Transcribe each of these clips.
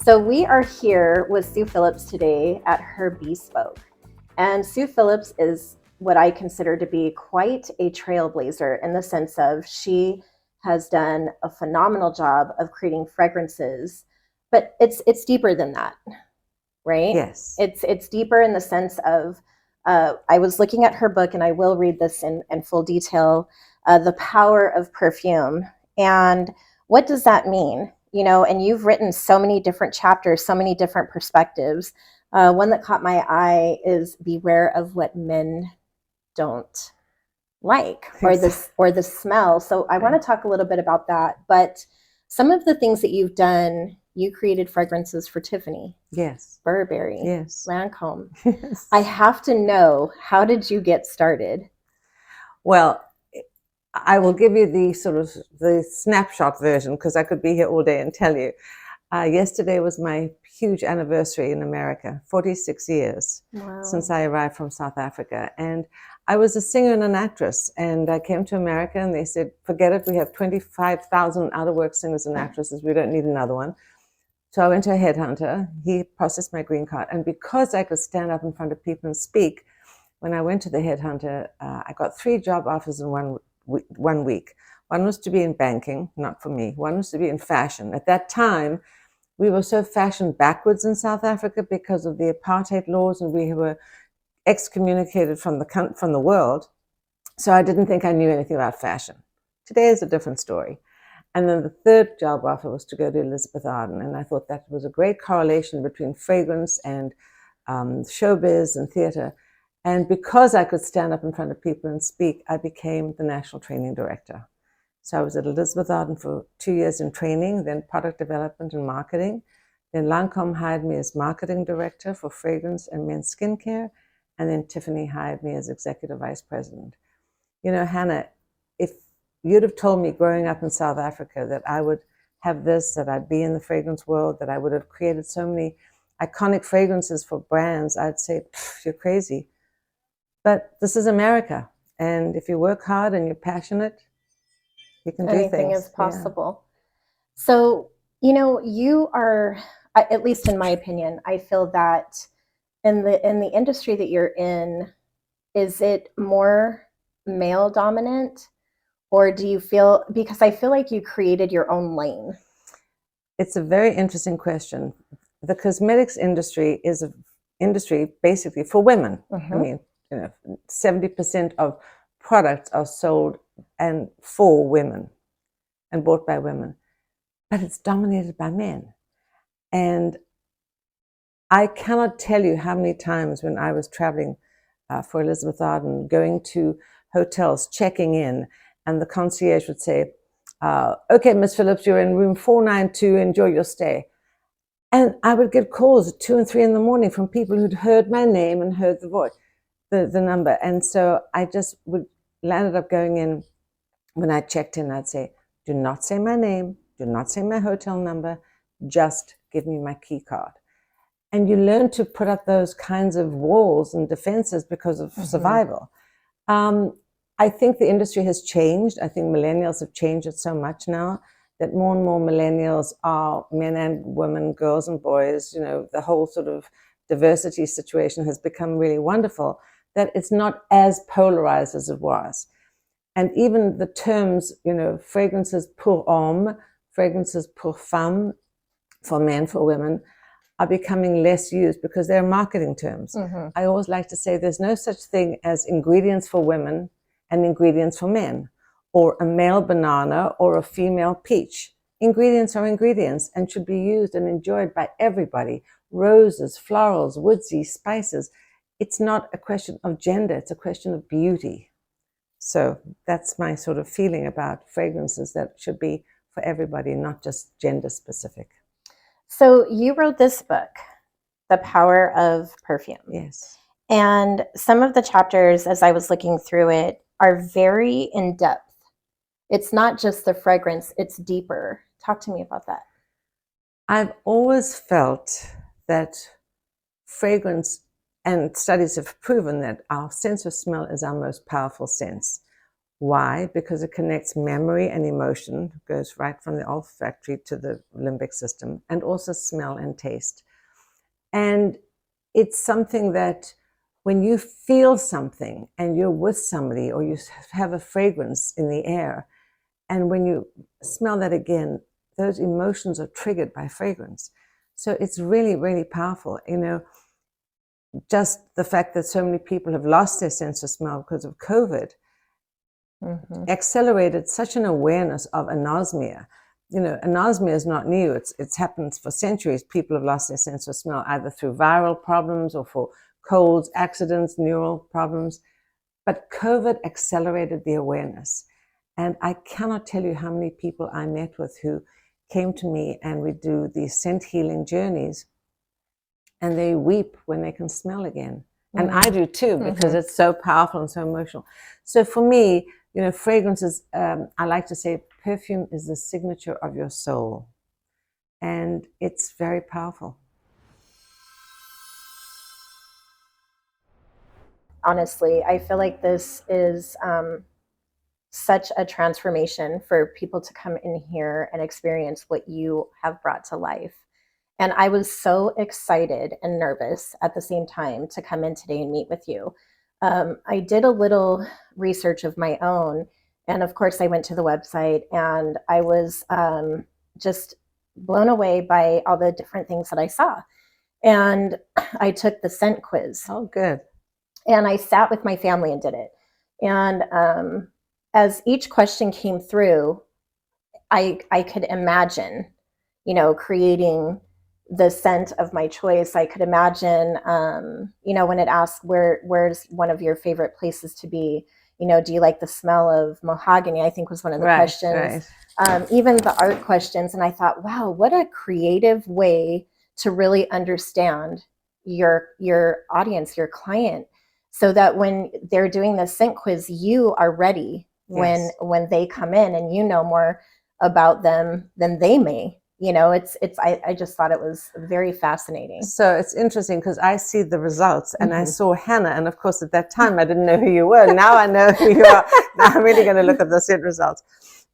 So we are here with Sue Phillips today at her Bespoke. And Sue Phillips is what I consider to be quite a trailblazer in the sense of she has done a phenomenal job of creating fragrances, but it's deeper than that, right? Yes. It's deeper in the sense of I was looking at her book, and I will read this in full detail. The Power of Perfume, and what does that mean? You know, and you've written so many different chapters, so many different perspectives. One that caught my eye is beware of what men don't like, or the smell. So I want to talk a little bit about that. But some of the things that you've done, you created fragrances for Tiffany. Yes. Burberry. Yes. Lancôme. Yes. I have to know, how did you get started? Well, I will give you the snapshot version because I could be here all day and tell you. Yesterday was my huge anniversary in America, 46 years since I arrived from South Africa. And I was a singer and an actress, and I came to America and they said, forget it, we have 25,000 out-of-work singers and actresses, we don't need another one. So I went to a headhunter, he processed my green card, and because I could stand up in front of people and speak, when I went to the headhunter, I got 3 job offers in 1 week. One was to be in banking, not for me. One was to be in fashion. At that time, we were so fashion backwards in South Africa because of the apartheid laws, and we were excommunicated from the world. So I didn't think I knew anything about fashion. Today is a different story. And then the 3rd job offer was to go to Elizabeth Arden, and I thought that was a great correlation between fragrance and showbiz and theater. And because I could stand up in front of people and speak, I became the national training director. So I was at Elizabeth Arden for 2 years in training, then product development and marketing. Then Lancôme hired me as marketing director for fragrance and men's skincare. And then Tiffany hired me as executive vice president. You know, Hanna, if you'd have told me growing up in South Africa that I would have this, that I'd be in the fragrance world, that I would have created so many iconic fragrances for brands, I'd say, you're crazy. But this is America. And if you work hard and you're passionate, you can do things. Anything is possible. Yeah. So, you know, you are, at least in my opinion, I feel that in the industry that you're in, is it more male dominant, or do you feel, because I feel like you created your own lane? It's a very interesting question. The cosmetics industry is an industry basically for women. I mean, 70% of products are sold and for women and bought by women, but it's dominated by men. And I cannot tell you how many times when I was traveling for Elizabeth Arden, going to hotels, checking in, and the concierge would say, okay, Miss Phillips, you're in room 492, enjoy your stay. And I would get calls at 2 and 3 in the morning from people who'd heard my name and heard the voice, the number. And so I just landed up going in. When I checked in, I'd say, do not say my name, do not say my hotel number, just give me my key card. And you learn to put up those kinds of walls and defenses because of survival. I think the industry has changed. I think millennials have changed it so much now that more and more millennials are men and women, girls and boys. You know, the whole sort of diversity situation has become really wonderful, that it's not as polarized as it was. And even the terms, you know, fragrances pour homme, fragrances pour femme, for men, for women, are becoming less used because they're marketing terms. I always like to say there's no such thing as ingredients for women and ingredients for men, or a male banana or a female peach. Ingredients are ingredients and should be used and enjoyed by everybody. Roses, florals, woodsy, spices. It's not a question of gender, it's a question of beauty. So that's my sort of feeling about fragrances, that should be for everybody, not just gender specific. So you wrote this book, The Power of Perfume. Yes. And some of the chapters, as I was looking through it, are very in-depth. It's not just the fragrance, it's deeper. Talk to me about that. I've always felt that fragrance, and studies have proven that our sense of smell is our most powerful sense. Why? Because it connects memory and emotion, goes right from the olfactory to the limbic system, and also smell and taste. And it's something that when you feel something and you're with somebody, or you have a fragrance in the air, and when you smell that again, those emotions are triggered by fragrance. So it's really, really powerful. You know, just the fact that so many people have lost their sense of smell because of COVID accelerated such an awareness of anosmia. You know, anosmia is not new. It's happened for centuries. People have lost their sense of smell either through viral problems or for colds, accidents, neural problems. But COVID accelerated the awareness. And I cannot tell you how many people I met with who came to me, and we do these scent healing journeys, and they weep when they can smell again. And I do too, because it's so powerful and so emotional. So for me, you know, fragrance is, I like to say, perfume is the signature of your soul. And it's very powerful. Honestly, I feel like this is such a transformation for people to come in here and experience what you have brought to life. And I was so excited and nervous at the same time to come in today and meet with you. I did a little research of my own. And of course, I went to the website, and I was just blown away by all the different things that I saw. And I took the scent quiz. Oh, good. And I sat with my family and did it. And as each question came through, I could imagine, you know, creating the scent of my choice. I could imagine, you know, when it asks where's one of your favorite places to be, you know, do you like the smell of mahogany? I think was one of the questions. Right. Even the art questions. And I thought, wow, what a creative way to really understand your audience, your client, so that when they're doing the scent quiz, you are ready when they come in, and you know more about them than they may. You know, I just thought it was very fascinating. So it's interesting because I see the results, and I saw Hanna, and of course at that time I didn't know who you were. Now I know who you are. Now I'm really going to look at the scent results.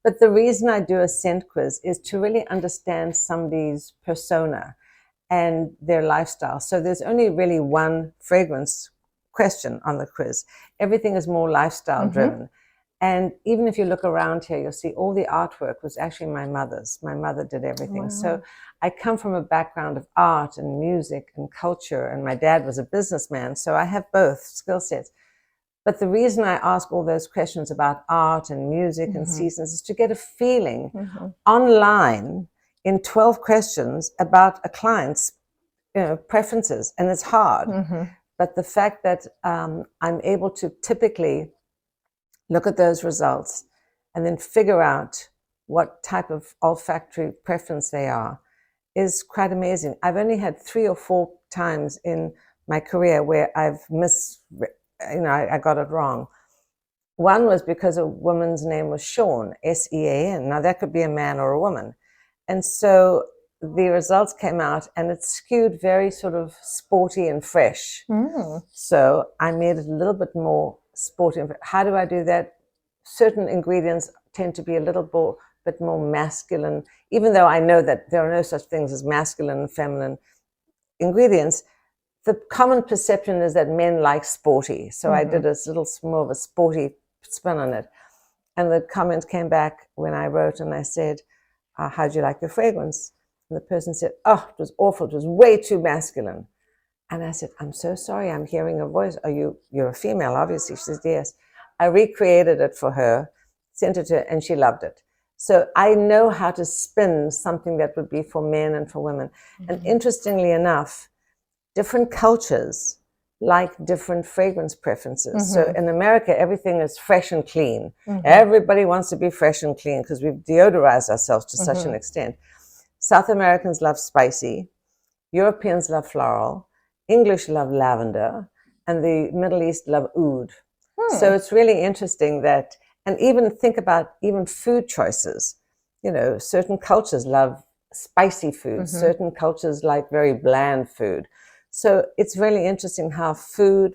But the reason I do a scent quiz is to really understand somebody's persona and their lifestyle. So there's only really one fragrance question on the quiz. Everything is more lifestyle driven. And even if you look around here, you'll see all the artwork was actually my mother's. My mother did everything. Wow. So I come from a background of art and music and culture, and my dad was a businessman, so I have both skill sets. But the reason I ask all those questions about art and music and seasons is to get a feeling online in 12 questions about a client's, you know, preferences, and it's hard. But the fact that I'm able to typically look at those results and then figure out what type of olfactory preference they are is quite amazing. I've only had 3 or 4 times in my career where I've I got it wrong. One was because a woman's name was Sean, S-E-A-N. Now that could be a man or a woman. And so the results came out, and it skewed very sort of sporty and fresh. So I made it a little bit more sporty. How do I do that? Certain ingredients tend to be a little bit more masculine, even though I know that there are no such things as masculine and feminine ingredients. The common perception is that men like sporty. So I did a little more of a sporty spin on it. And the comments came back when I wrote, and I said, how'd you like your fragrance? And the person said, oh, it was awful. It was way too masculine. And I said, I'm so sorry. I'm hearing a voice. You're a female, obviously. She says, yes. I recreated it for her, sent it to her, and she loved it. So I know how to spin something that would be for men and for women. And interestingly enough, different cultures like different fragrance preferences. So in America, everything is fresh and clean. Everybody wants to be fresh and clean because we've deodorized ourselves to such an extent. South Americans love spicy. Europeans love floral. English love lavender. And the Middle East love oud. So it's really interesting that, and even think about even food choices. You know, certain cultures love spicy food. Certain cultures like very bland food. So it's really interesting how food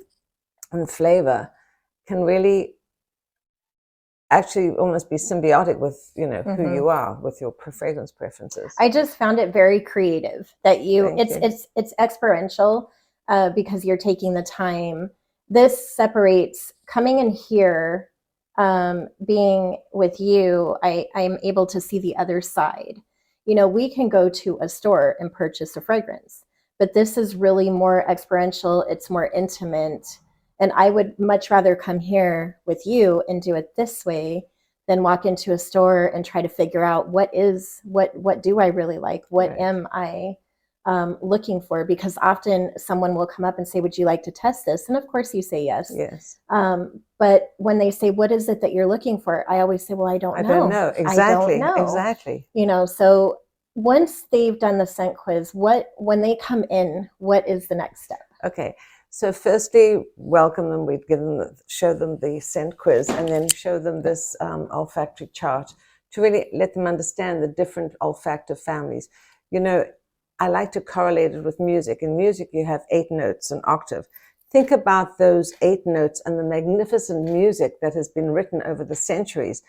and flavor can really actually almost be symbiotic with, you know, who Mhm. you are with your fragrance preferences. I just found it very creative that Thank you. it's experiential because you're taking the time. This separates coming in here, being with you. I'm able to see the other side. You know, we can go to a store and purchase a fragrance, but this is really more experiential. It's more intimate, and I would much rather come here with you and do it this way than walk into a store and try to figure out what do I really like? What Right. am I looking for? Because often someone will come up and say, "Would you like to test this?" And of course, you say yes. Yes. But when they say, "What is it that you're looking for?" I always say, "Well, I don't I know. don't know. Exactly. I don't know." Exactly. You know, so once they've done the scent quiz, when they come in, what is the next step? Okay. So firstly, welcome them. We'd show them the scent quiz, and then show them this olfactory chart to really let them understand the different olfactive families. You know, I like to correlate it with music. In music, you have 8 notes, an octave. Think about those 8 notes and the magnificent music that has been written over the centuries.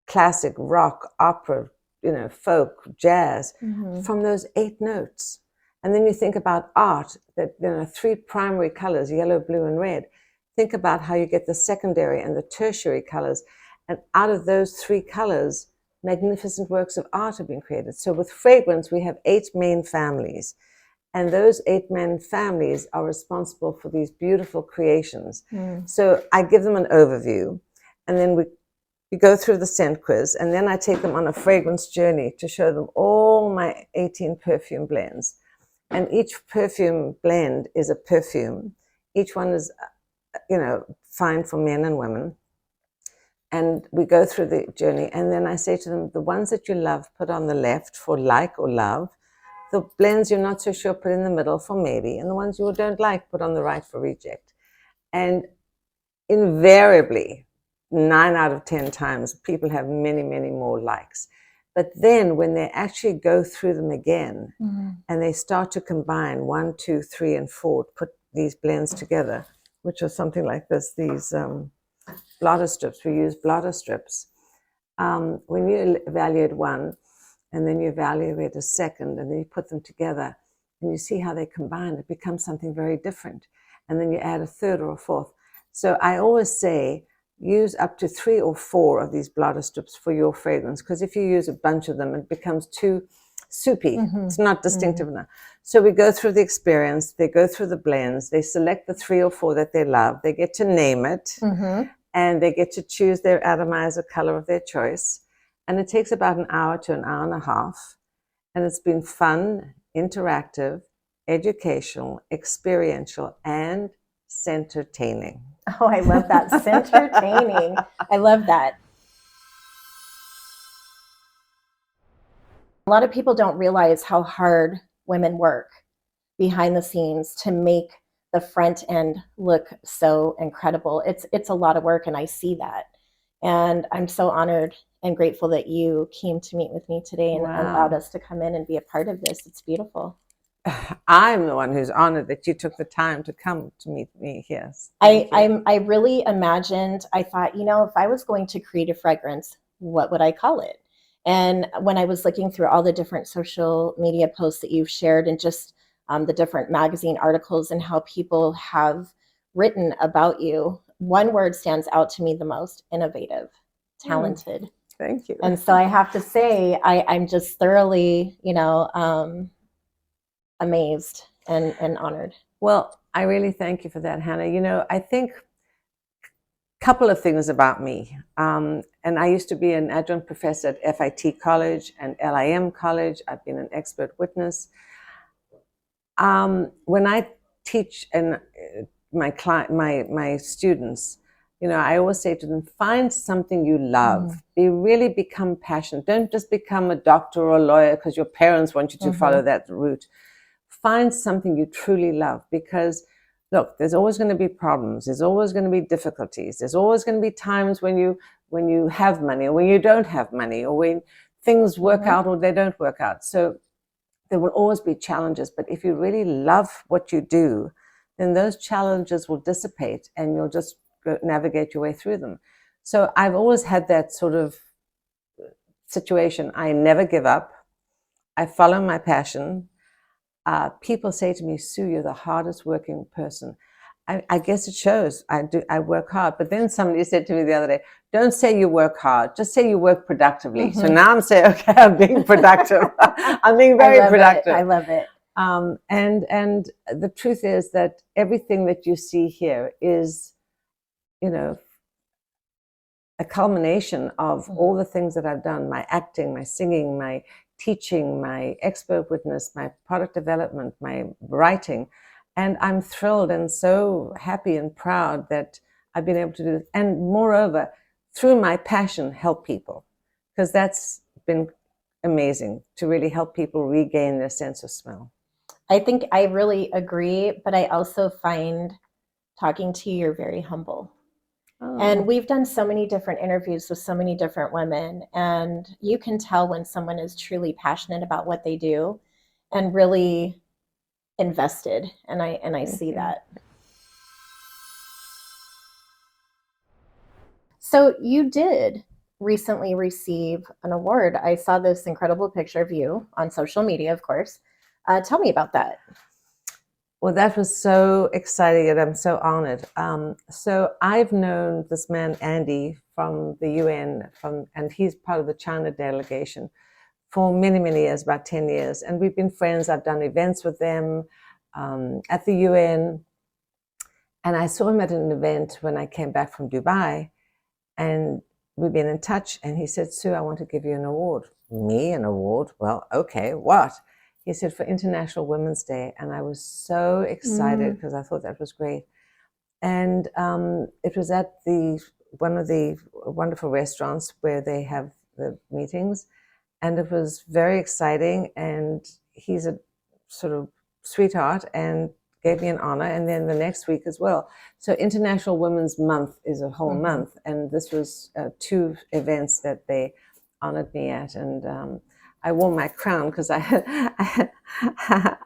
Classic, rock, opera, you know, folk, jazz, from those 8 notes. And then you think about art, that, you know, 3 primary colors, yellow, blue, and red. Think about how you get the secondary and the tertiary colors. And out of those 3 colors, magnificent works of art have been created. So with fragrance, we have 8 main families. And those 8 main families are responsible for these beautiful creations. So I give them an overview, and then we go through the scent quiz, and then I take them on a fragrance journey to show them all my 18 perfume blends. And each perfume blend is a perfume. Each one is, you know, fine for men and women. And we go through the journey, and then I say to them, the ones that you love, put on the left for like or love. The blends you're not so sure, put in the middle for maybe. And the ones you don't like, put on the right for reject. And invariably, 9 out of 10 times, people have many, many more likes. But then when they actually go through them again, and they start to combine 1, 2, 3, and 4, put these blends together, which are something like this, these blotter strips. We use blotter strips. When you evaluate one, and then you evaluate a second, and then you put them together, and you see how they combine, it becomes something very different. And then you add a third or a fourth. So I always say, use up to 3 or 4 of these blotter strips for your fragrance, because if you use a bunch of them, it becomes too soupy. It's not distinctive enough. So we go through the experience, they go through the blends, they select the 3 or 4 that they love, they get to name it, and they get to choose their atomizer color of their choice. And it takes about an hour to an hour and a half. And it's been fun, interactive, educational, experiential, and entertaining. Oh, I love that. Entertaining. I love that. A lot of people don't realize how hard women work behind the scenes to make the front end look so incredible. It's a lot of work, and I see that. And I'm so honored and grateful that you came to meet with me today and allowed us to come in and be a part of this. It's beautiful. I'm the one who's honored that you took the time to come to meet me. Yes. I really imagined, I thought, you know, if I was going to create a fragrance, what would I call it? And when I was looking through all the different social media posts that you've shared, and just the different magazine articles and how people have written about you, one word stands out to me the most: innovative, talented. Thank you. And so I have to say, I'm just thoroughly, you know, amazed and honored. Well, I really thank you for that, Hanna. You know, I think a couple of things about me. And I used to be an adjunct professor at FIT College and LIM College. I've been an expert witness. When I teach and my students, you know, I always say to them, find something you love. Really become passionate. Don't just become a doctor or a lawyer because your parents want you to follow that route. Find something you truly love, because look, there's always going to be problems. There's always going to be difficulties. There's always going to be times when you have money or when you don't have money, or when things work out or they don't work out. So there will always be challenges, but if you really love what you do, then those challenges will dissipate and you'll just navigate your way through them. So I've always had that sort of situation. I never give up. I follow my passion. People say to me, Sue, you're the hardest working person. I guess it shows. I work hard. But then somebody said to me the other day, don't say you work hard, just say you work productively. So now I'm saying, okay, I'm being productive. I'm being very productive. I love it. And the truth is that everything that you see here is, a culmination of all the things that I've done, my acting, my singing, my teaching, my expert witness, my product development, my writing. And I'm thrilled and so happy and proud that I've been able to do this. And moreover, through my passion, help people. Because that's been amazing, to really help people regain their sense of smell. I think I really agree, but I also find talking to you, you're very humble. And we've done so many different interviews with so many different women, and you can tell when someone is truly passionate about what they do and really invested. And I see that. So you did recently receive an award. I saw this incredible picture of you on social media, of course. Tell me about that. Well, that was so exciting, and I'm so honored. So I've known this man, Andy, from the UN, and he's part of the China delegation for many, many years, about 10 years. And we've been friends. I've done events with them at the UN. And I saw him at an event when I came back from Dubai, and we've been in touch. And he said, Sue, I want to give you an award. Me, an award? Well, okay, what? He said, for International Women's Day. And I was so excited because I thought that was great. And it was at one of the wonderful restaurants where they have the meetings. And it was very exciting. And he's a sort of sweetheart and gave me an honor. And then the next week as well. So International Women's Month is a whole month. And this was 2 events that they honored me at. And I wore my crown because I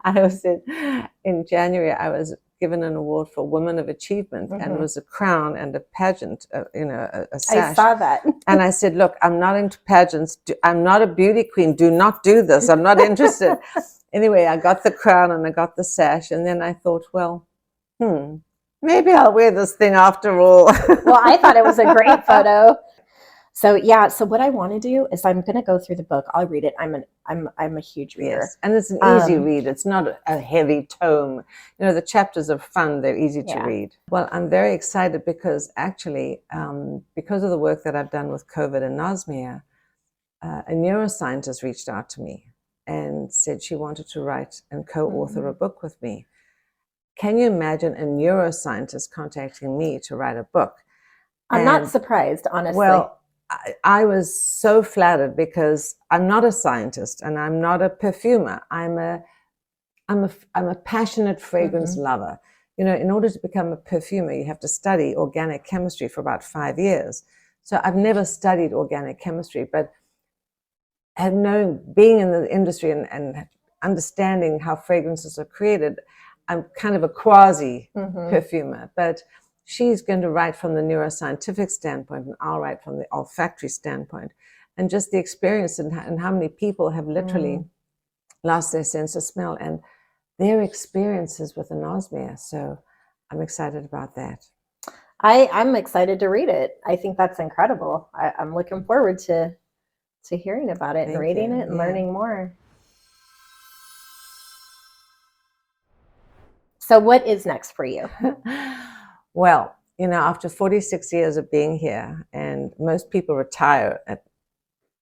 was in January, I was given an award for Women of Achievement, and it was a crown and a pageant, a sash. I saw that. And I said, look, I'm not into pageants. I'm not a beauty queen. Do not do this. I'm not interested. Anyway, I got the crown and I got the sash. And then I thought, well, maybe I'll wear this thing after all. Well, I thought it was a great photo. So yeah, so what I want to do is I'm going to go through the book. I'll read it. I'm a huge reader. Yes, and it's an easy read. It's not a heavy tome. The chapters are fun. They're easy to read. Well, I'm very excited because actually, because of the work that I've done with COVID and anosmia, a neuroscientist reached out to me and said she wanted to write and co-author a book with me. Can you imagine a neuroscientist contacting me to write a book? I'm not surprised, honestly. Well, I was so flattered because I'm not a scientist and I'm not a perfumer. I'm a passionate fragrance lover. In order to become a perfumer, you have to study organic chemistry for about 5 years. So I've never studied organic chemistry, but have known, being in the industry and understanding how fragrances are created, I'm kind of a quasi perfumer, but she's going to write from the neuroscientific standpoint, and I'll write from the olfactory standpoint. And just the experience and how many people have literally lost their sense of smell and their experiences with anosmia. So I'm excited about that. I'm excited to read it. I think that's incredible. I'm looking forward to hearing about it and reading it and learning more. So what is next for you? Well, after 46 years of being here, and most people retire at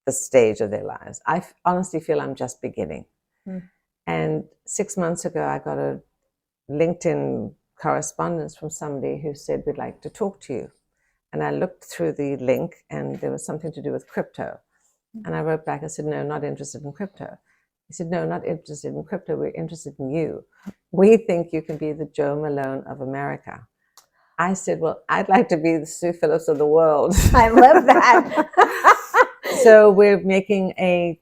this stage of their lives, I honestly feel I'm just beginning. And 6 months ago, I got a LinkedIn correspondence from somebody who said, we'd like to talk to you. And I looked through the link, and there was something to do with crypto. And I wrote back, I said, no, not interested in crypto. He said, no, not interested in crypto. We're interested in you. We think you can be the Joe Malone of America. I said, well, I'd like to be the Sue Phillips of the world. I love that. So we're making a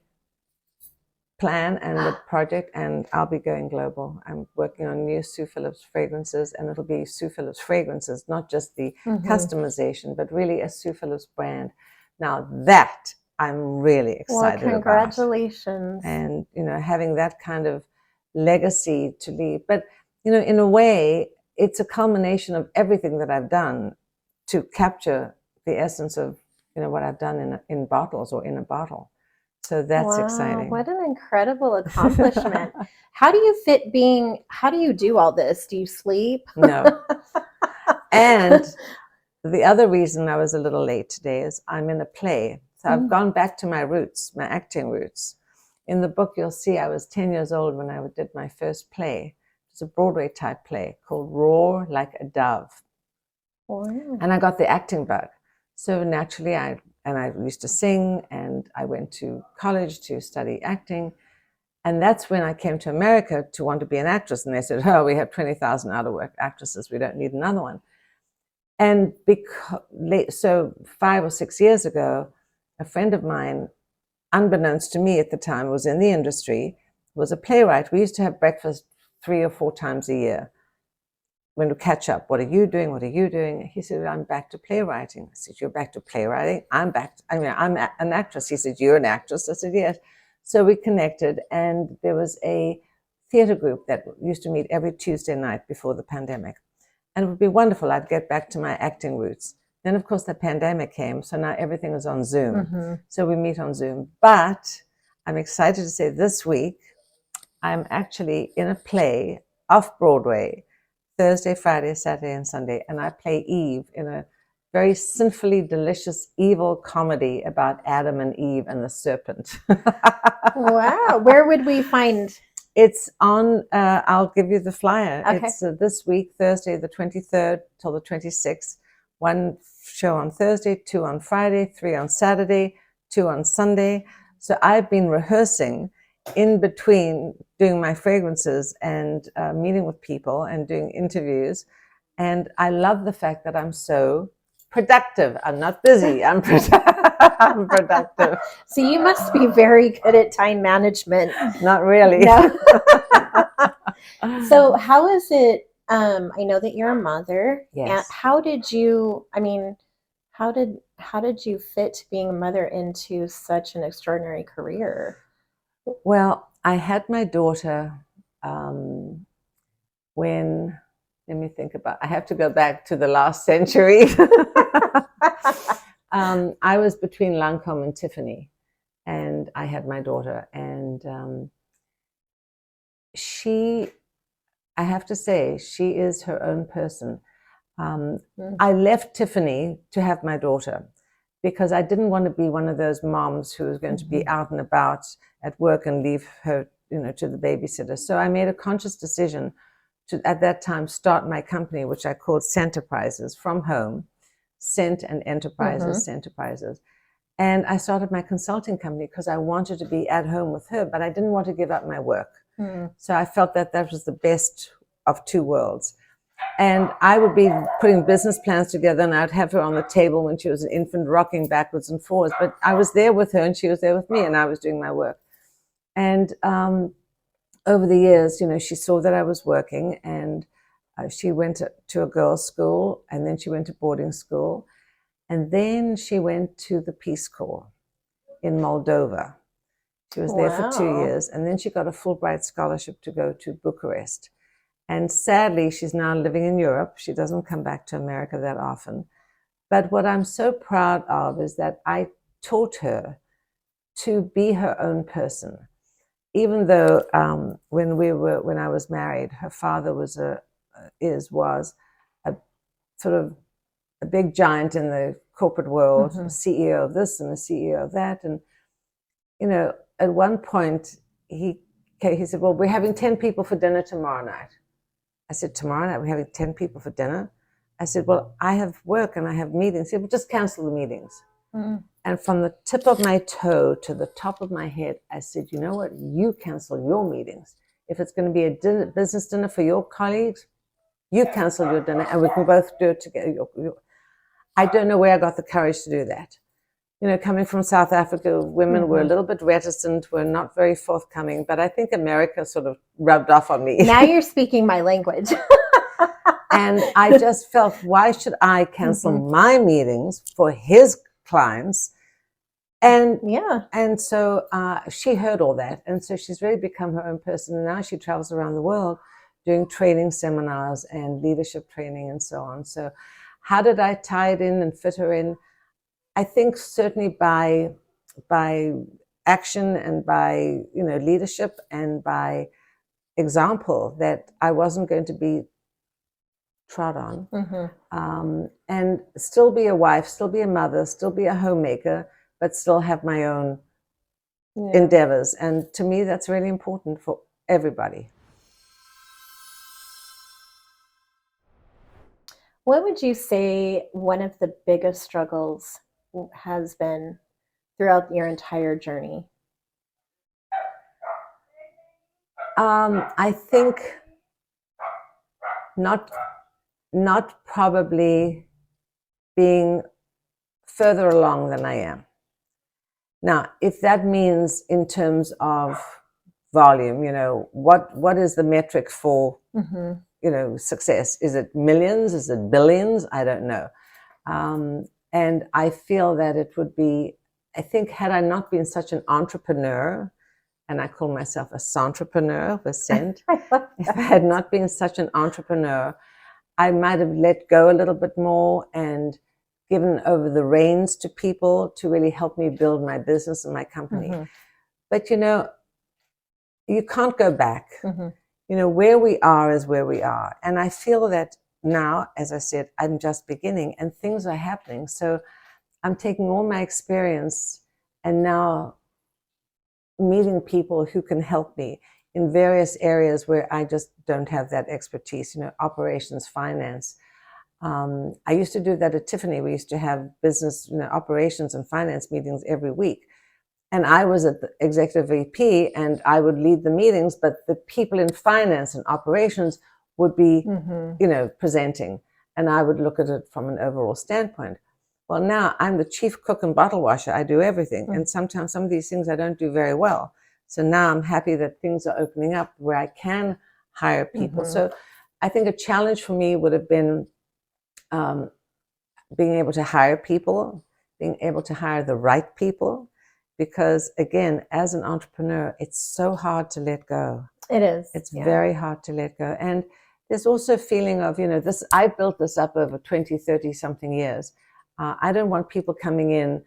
plan and the project, and I'll be going global. I'm working on new Sue Phillips fragrances, and it'll be Sue Phillips fragrances, not just the customization, but really a Sue Phillips brand. Now that I'm really excited Well, congratulations. about. And, having that kind of legacy to leave. But, in a way, it's a culmination of everything that I've done to capture the essence of, what I've done in bottles or in a bottle. So that's exciting. What an incredible accomplishment. How do you do all this? Do you sleep? No. And the other reason I was a little late today is I'm in a play. So I've gone back to my roots, my acting roots. In the book, you'll see I was 10 years old when I did my first play. It's a Broadway type play called Roar Like a Dove. Wow. And I got the acting bug. So naturally, I used to sing, and I went to college to study acting. And that's when I came to America to want to be an actress. And they said, oh, we have 20,000 out-of-work actresses. We don't need another one. And so 5 or 6 years ago, a friend of mine, unbeknownst to me at the time, was in the industry, was a playwright. We used to have breakfast 3 or 4 times a year. When we catch up, what are you doing? What are you doing? He said, I'm back to playwriting. I said, you're back to playwriting? I'm an actress. He said, you're an actress? I said, yes. So we connected, and there was a theater group that used to meet every Tuesday night before the pandemic. And it would be wonderful. I'd get back to my acting roots. Then, of course, the pandemic came, so now everything is on Zoom. So we meet on Zoom. But I'm excited to say this week, I'm actually in a play off Broadway, Thursday, Friday, Saturday, and Sunday, and I play Eve in a very sinfully delicious evil comedy about Adam and Eve and the serpent. Wow. Where would we find? It's on, I'll give you the flyer. Okay. It's this week, Thursday, the 23rd till the 26th. 1 show on Thursday, 2 on Friday, 3 on Saturday, 2 on Sunday. So I've been rehearsing in between doing my fragrances and meeting with people and doing interviews. And I love the fact that I'm so productive. I'm not busy. I'm productive. So you must be very good at time management. Not really. No. So how is it? I know that you're a mother. Yes. And how did you fit being a mother into such an extraordinary career? Well, I had my daughter when, let me think about, I have to go back to the last century. I was between Lancôme and Tiffany, and I had my daughter, and I have to say, she is her own person. I left Tiffany to have my daughter because I didn't want to be one of those moms who was going to be out and about at work and leave her, to the babysitter. So I made a conscious decision to, at that time, start my company, which I called Scenterprises, from home, Scent and Enterprises, Scenterprises. And I started my consulting company because I wanted to be at home with her, but I didn't want to give up my work. So I felt that that was the best of 2 worlds. And I would be putting business plans together, and I'd have her on the table when she was an infant, rocking backwards and forwards. But I was there with her, and she was there with me, and I was doing my work. And over the years, she saw that I was working, and she went to a girls' school, and then she went to boarding school, and then she went to the Peace Corps in Moldova. She was there for 2 years, and then she got a Fulbright scholarship to go to Bucharest. And sadly, she's now living in Europe. She doesn't come back to America that often. But what I'm so proud of is that I taught her to be her own person. Even though when I was married, her father was a sort of a big giant in the corporate world, the CEO of this and the CEO of that. And, at one point he said, well, we're having 10 people for dinner tomorrow night. I said, tomorrow night we're having 10 people for dinner? I said, well, I have work and I have meetings. He said, well, just cancel the meetings. And from the tip of my toe to the top of my head, I said, you know what? You cancel your meetings. If it's going to be a business dinner for your colleagues, you cancel your dinner and we can both do it together. I don't know where I got the courage to do that. coming from South Africa, women were a little bit reticent, were not very forthcoming, but I think America sort of rubbed off on me. Now you're speaking my language. And I just felt, why should I cancel my meetings for his clients? And so she heard all that. And so she's really become her own person. And now she travels around the world doing training seminars and leadership training and so on. So how did I tie it in and fit her in? I think certainly by action and by leadership and by example, that I wasn't going to be trod on, and still be a wife, still be a mother, still be a homemaker, but still have my own endeavors. And to me, that's really important for everybody. What would you say one of the biggest struggles has been throughout your entire journey? I think not probably being further along than I am. Now, if that means in terms of volume, what is the metric for success? Is it millions? Is it billions? I don't know. And I feel that it would be, I think, had I not been such an entrepreneur, and I call myself a Scenterpreneur with Scent, if I had not been such an entrepreneur, I might have let go a little bit more and given over the reins to people to really help me build my business and my company. But you can't go back. Where we are is where we are. And I feel that now, as I said, I'm just beginning and things are happening. So I'm taking all my experience and now meeting people who can help me in various areas where I just don't have that expertise, operations, finance. I used to do that at Tiffany. We used to have business, operations and finance meetings every week. And I was at the executive VP and I would lead the meetings, but the people in finance and operations would be, presenting. And I would look at it from an overall standpoint. Well, now I'm the chief cook and bottle washer. I do everything. And sometimes some of these things I don't do very well. So now I'm happy that things are opening up where I can hire people. So I think a challenge for me would have been being able to hire people, being able to hire the right people. Because again, as an entrepreneur, it's so hard to let go. It is. It's very hard to let go. And there's also a feeling of, this, I built this up over 20, 30 something years. I don't want people coming in,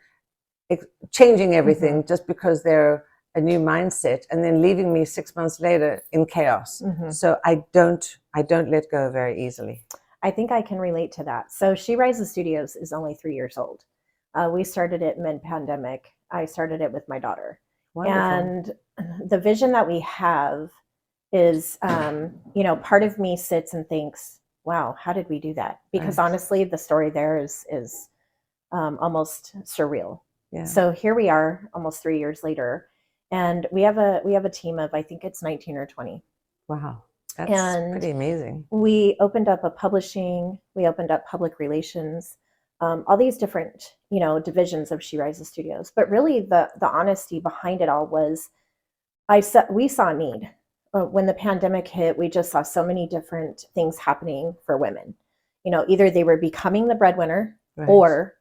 changing everything just because they're a new mindset and then leaving me 6 months later in chaos. So I don't let go very easily. I think I can relate to that. So She Rises Studios is only 3 years old. We started it mid-pandemic. I started it with my daughter. Wonderful. And the vision that we have is, part of me sits and thinks, wow, how did we do that? Because honestly, the story there is almost surreal. Yeah. So here we are almost 3 years later, and we have a team of, I think it's 19 or 20. Wow. That's pretty amazing. We opened up a publishing, we opened up public relations, all these different, divisions of She Rises Studios. But really the honesty behind it all was, we saw a need. When the pandemic hit, we just saw so many different things happening for women. Either they were becoming the breadwinner or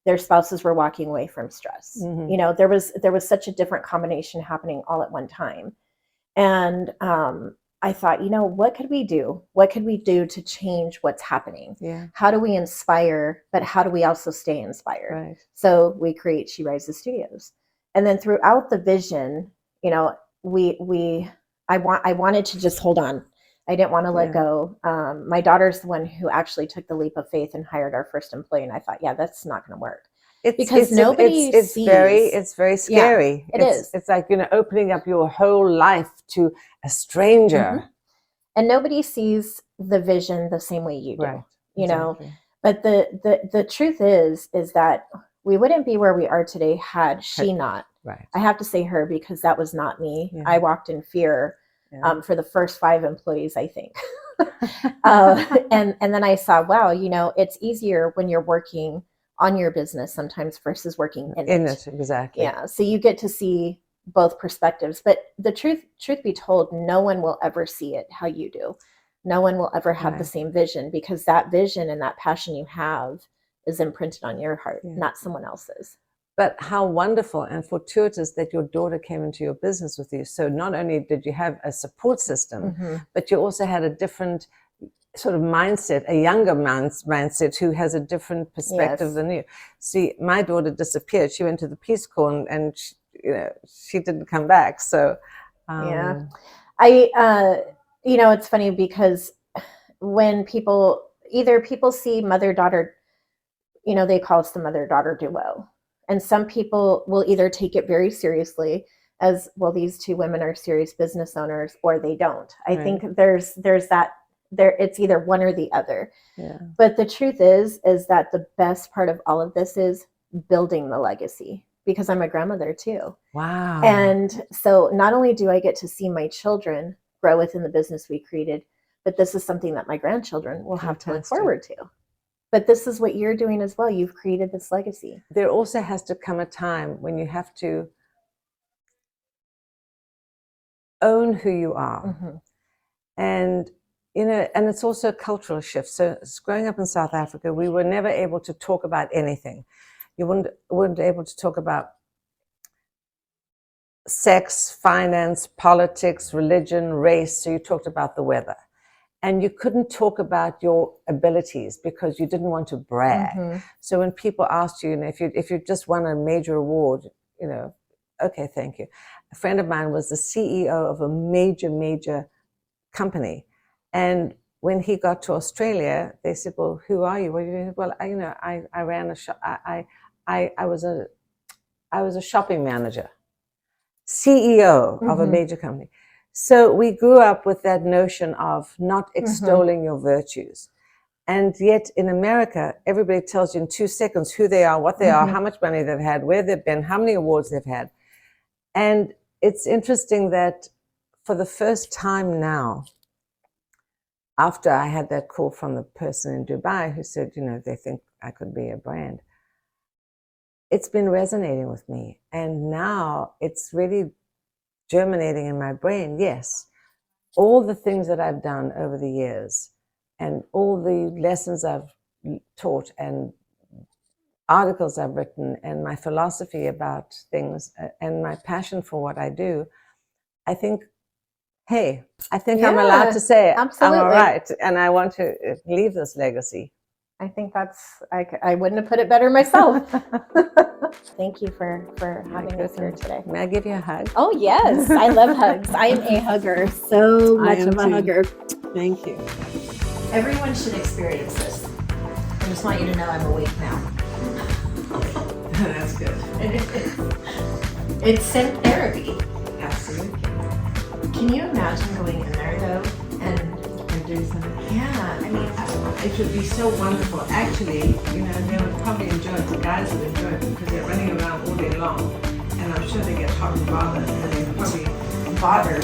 their spouses were walking away from stress. There was such a different combination happening all at one time. And I thought, what could we do? What could we do to change what's happening? Yeah. How do we inspire, but how do we also stay inspired? Right. So we create She Rises Studios. And then throughout the vision, I wanted to just hold on. I didn't want to let go. My daughter's the one who actually took the leap of faith and hired our first employee. And I thought, that's not going to work. Because nobody sees. It's very scary. It's like, opening up your whole life to a stranger. And nobody sees the vision the same way you do, right. Exactly. But the truth is that we wouldn't be where we are today had she not. Right. I have to say her, because that was not me. Yeah. I walked in fear for the first 5 employees, I think. And then I saw, wow, it's easier when you're working on your business sometimes versus working in it. Exactly. Yeah. So you get to see both perspectives. But the truth be told, no one will ever see it how you do. No one will ever have the same vision, because that vision and that passion you have is imprinted on your heart, not someone else's. But how wonderful and fortuitous that your daughter came into your business with you. So not only did you have a support system, but you also had a different sort of mindset, a younger mindset who has a different perspective than you. See, my daughter disappeared. She went to the Peace Corps, and she, she didn't come back. So it's funny because when people see mother-daughter, they call us the mother-daughter duo. And some people will either take it very seriously as, well, these two women are serious business owners, or they don't. I think there's that, it's either one or the other. Yeah. But the truth is that the best part of all of this is building the legacy, because I'm a grandmother too. Wow. And so not only do I get to see my children grow within the business we created, but this is something that my grandchildren will have to look forward to. But this is what you're doing as well. You've created this legacy. There also has to come a time when you have to own who you are. And, and it's also a cultural shift. So growing up in South Africa, we were never able to talk about anything. You weren't able to talk about sex, finance, politics, religion, race. So you talked about the weather. And you couldn't talk about your abilities because you didn't want to brag. So when people asked you, if you just won a major award, okay, thank you. A friend of mine was the CEO of a major company. And when he got to Australia, they said, well, who are you? What are you doing? Well, I ran a shop. I was a shopping manager, CEO of a major company. So we grew up with that notion of not extolling your virtues. And yet in America, everybody tells you in 2 seconds who they are, what they are, how much money they've had, where they've been, how many awards they've had. And it's interesting that for the first time now, after I had that call from the person in Dubai who said, they think I could be a brand, it's been resonating with me. And now it's really germinating in my brain. Yes, all the things that I've done over the years and all the lessons I've taught and articles I've written and my philosophy about things and my passion for what I do, I think, hey, I'm allowed to say absolutely. I'm all right and I want to leave this legacy. I think I wouldn't have put it better myself. Thank you for having us here today. May I give you a hug? Oh, yes. I love hugs. I am a hugger. So much of a hugger. Thank you. Everyone should experience this. I just want you to know I'm awake now. That's good. It's scent therapy. Absolutely. Can you imagine going in there, though, and do something? Yeah, I mean, it would be so wonderful. Actually, they would probably enjoy it. The guys would enjoy it because they're running around all day long, and I'm sure they get hot and bothered, and they probably bothered.